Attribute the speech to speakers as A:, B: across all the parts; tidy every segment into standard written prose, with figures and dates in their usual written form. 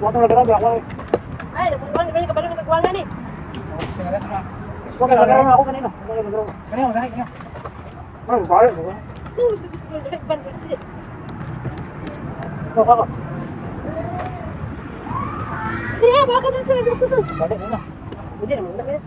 A: Huwag kang nagarabi ako.
B: Ay, napupuan ka ba nung nagkuhan nga ni?
A: Huwag kang nagarabi ako kanina. Kanina, kanina. Ay, balik mo.
B: Gusto ko direct ban kasi.
A: Ako.
B: Hindi, baka din sila gusto.
A: Balik mo na.
B: Hindi naman na.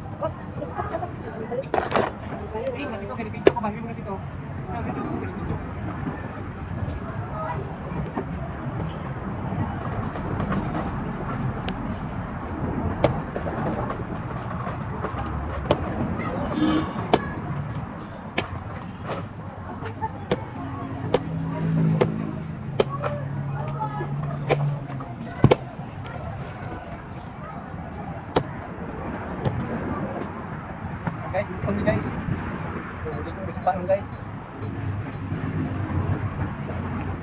A: Guys, kami guys. Ulit ko sa parang guys.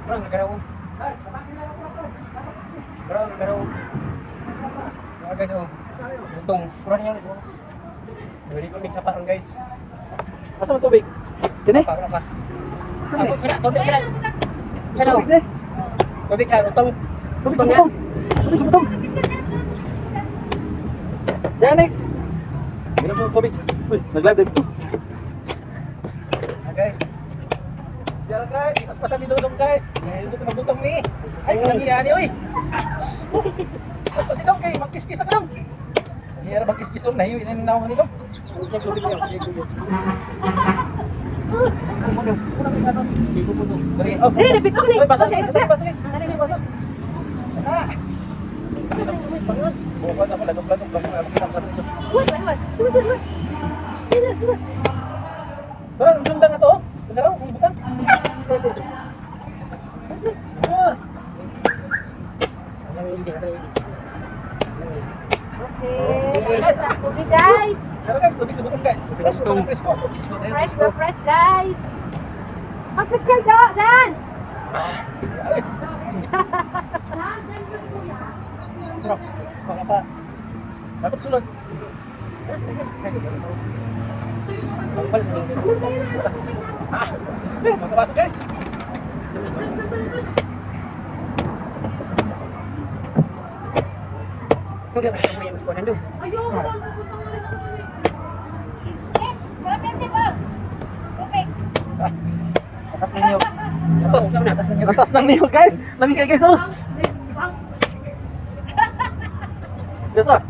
A: Parang nagaraw. Parang nagaraw. Mga guys, oh. Butong. Kurang yan. Ulit ko sa parang guys. Asa ang tubig? Dini? Parang pa. Ako kina, tubig kina. Hello. Tubig kina, butong. Tubig sa butong. Tubig sa butong. Janik. Minum mo tubig. Uy, nag-live dito. Guys. Siya guys, pas-pasan ni Dodong guys. Hindi ko nagutong ni. Ay, nangyari oy. Pas-pasin daw kay magkiskis ako daw. Nangyari magkiskis daw nahiyo ina na ako nito.
B: Eh, napit ako ni.
A: Pasok ni. Pasok. Ah. Bukan ako lagok-lagok lang kita sa dito.
B: Wait. Tunggu. Tunggu.
A: Tara, sundan na to. Nagaraw, kung butang.
B: Okay. Tubig guys.
A: Tara guys, tubig sa butang guys. Presko.
B: Fresh guys. Magpicture daw, Dan.
A: Tara, baka pa. Dapat sulod. Makapasok guys. Atas ng niyog. Atas ng niyog guys. Lamig guys oh. Yes sir.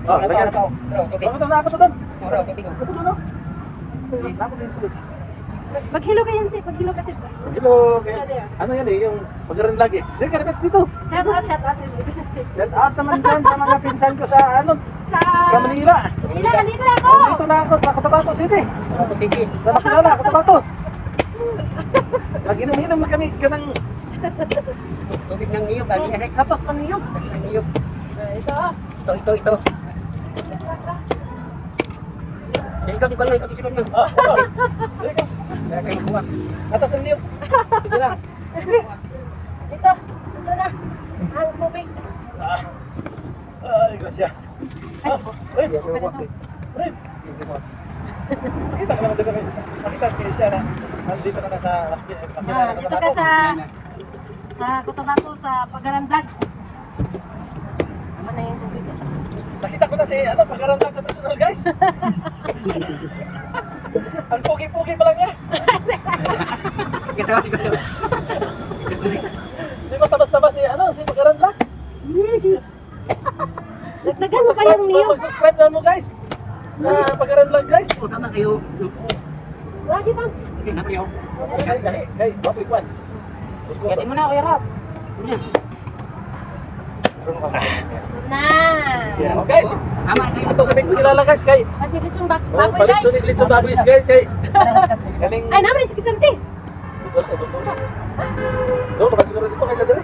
A: Lagyan na pa. Tapos na ako sa doon.
B: Maghilo kayo si, paghilo kasi.
A: Hello. Ano yan eh, yung pag-aran lagi. Diyan ka repet dito.
B: Shout out.
A: Shout out naman dyan sa mga pinsan ko sa ano,
B: Sa
A: sa Manila.
B: Nandito na ako.
A: Dito na ako sa Cotabato City. Sa Makilala, Cotabato. Nag-inom-inom na kami ka ng
C: Tubig ng niyog, kali
A: kapas ng niyog.
C: niyog.
B: Ito.
C: Ito. Sige, ikaw, ikaw lang.
A: Ah, ito. Dali ka.
C: Kaya kayo makuha.
A: Katas ng niyog. Sige lang.
B: Ito na. Ang tubig.
A: Ay, grasya. Red. Red. Makita ka naman dito kayo. Makita kayo siya na nandito ka na sa Makilala,
B: Dito ka sa Cotabato sa Pagaran Vlogs. Ano na yung tubig?
A: Nakita ko na si pag-aran lang sa personal guys. Ang pugi-pugi pa lang niya. Di ba tabas-tabas si pag-aran lang?
B: Nagdagan mo pa yung niyog.
A: Mag-subscribe na mo guys. Sa pag-aran lang guys.
C: O, tama kayo.
B: Lagi bang?
C: Sige, napayaw.
A: Hey, Papi Kwan.
C: Kayatin mo na, Kuya Rob. Ano
B: Na.
A: Oh, guys,
C: Tama na kayo.
A: ito sabihin ko kilala guys kay
B: Pati litsong baboy guys.
A: Palit-sunit baboy guys kay kaning
B: Ay, naman si Vicente.
A: doon, siguro dito kaysa dali.